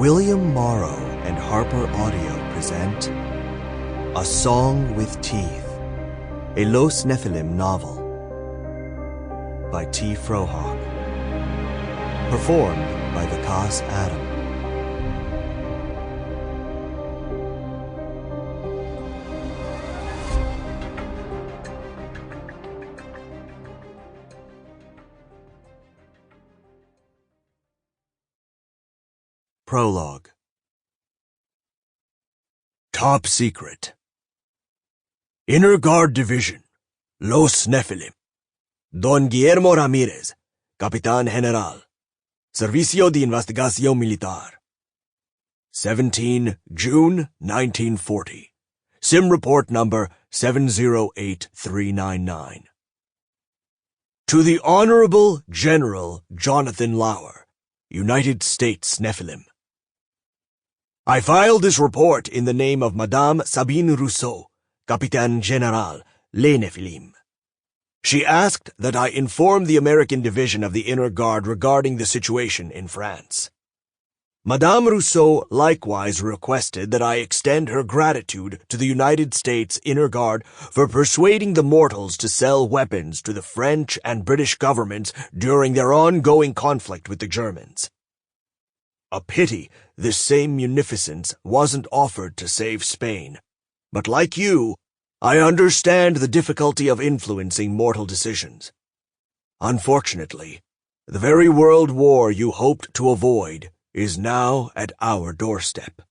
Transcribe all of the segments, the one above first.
William Morrow and HarperAudio present A Song with Teeth, a Los Nefilim novel by T. Frohock, performed by Vikas Adam. Prologue. Top Secret. Inner Guard Division, Los Nefilim. Don Guillermo Ramirez, Capitán General. Servicio de Investigación Militar. 17 June 1940. Sim Report Number 708399. To the Honorable General Jonathan Lauer, United States Nephilim. I filed this report in the name of Madame Sabine Rousseau, Capitaine General, Les Nefilim. She asked that I inform the American Division of the Inner Guard regarding the situation in France. Madame Rousseau likewise requested that I extend her gratitude to the United States Inner Guard for persuading the mortals to sell weapons to the French and British governments during their ongoing conflict with the Germans. A pity this same munificence wasn't offered to save Spain, but like you, I understand the difficulty of influencing mortal decisions. Unfortunately, the very world war you hoped to avoid is now at our doorstep.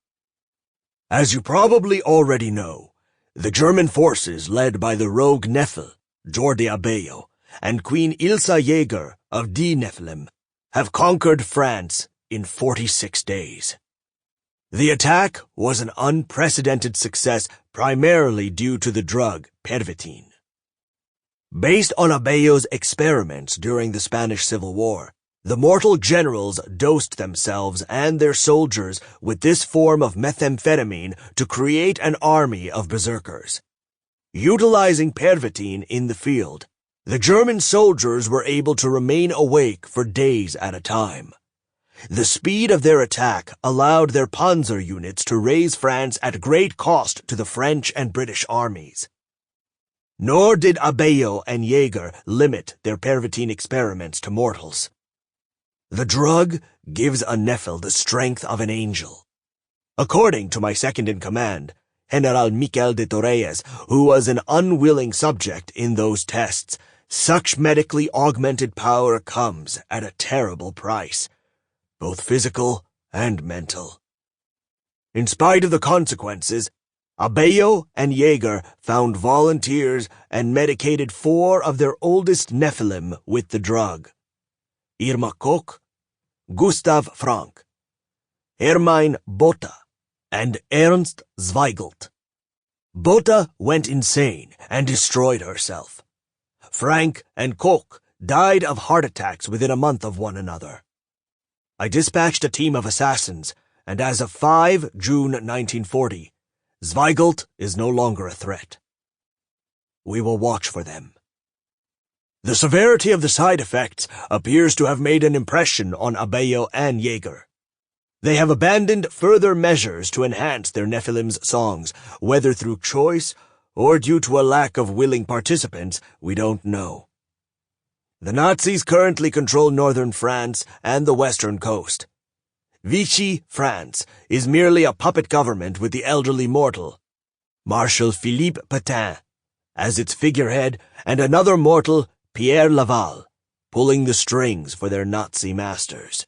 As you probably already know, the German forces led by the rogue Nephil, Jordi Abello, and Queen Ilsa Jaeger of Die Nefilim have conquered France in 46 days. The attack was an unprecedented success primarily due to the drug pervitin. Based on Abello's experiments during the Spanish Civil War, the mortal generals dosed themselves and their soldiers with this form of methamphetamine to create an army of berserkers. Utilizing pervitin in the field, the German soldiers were able to remain awake for days at a time. The speed of their attack allowed their panzer units to raise France at great cost to the French and British armies. Nor did Abello and Jaeger limit their pervitin experiments to mortals. The drug gives a Nephil the strength of an angel. According to my second-in-command, General Miquel de Torreyes, who was an unwilling subject in those tests, such medically augmented power comes at a terrible price, both physical and mental. In spite of the consequences, Abello and Jaeger found volunteers and medicated 4 of their oldest Nephilim with the drug: Irma Koch, Gustav Frank, Hermine Botha, and Ernst Zweigelt. Botha went insane and destroyed herself. Frank and Koch died of heart attacks within a month of one another. I dispatched a team of assassins, and as of 5 June 1940, Zweigelt is no longer a threat. We will watch for them. The severity of the side effects appears to have made an impression on Abello and Jaeger. They have abandoned further measures to enhance their Nephilim's songs, whether through choice or due to a lack of willing participants, we don't know. The Nazis currently control northern France and the western coast. Vichy France is merely a puppet government with the elderly mortal, Marshal Philippe Pétain, as its figurehead, and another mortal, Pierre Laval, pulling the strings for their Nazi masters.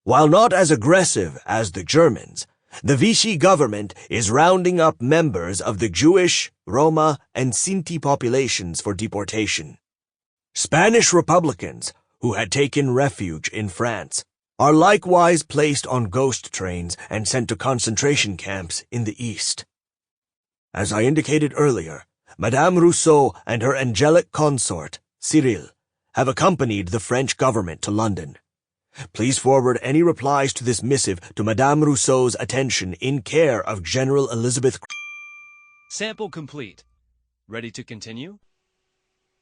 While not as aggressive as the Germans, the Vichy government is rounding up members of the Jewish, Roma, and Sinti populations for deportation. Spanish Republicans, who had taken refuge in France, are likewise placed on ghost trains and sent to concentration camps in the East. As I indicated earlier, Madame Rousseau and her angelic consort, Cyril, have accompanied the French government to London. Please forward any replies to this missive to Madame Rousseau's attention in care of General Elizabeth. Sample complete. Ready to continue?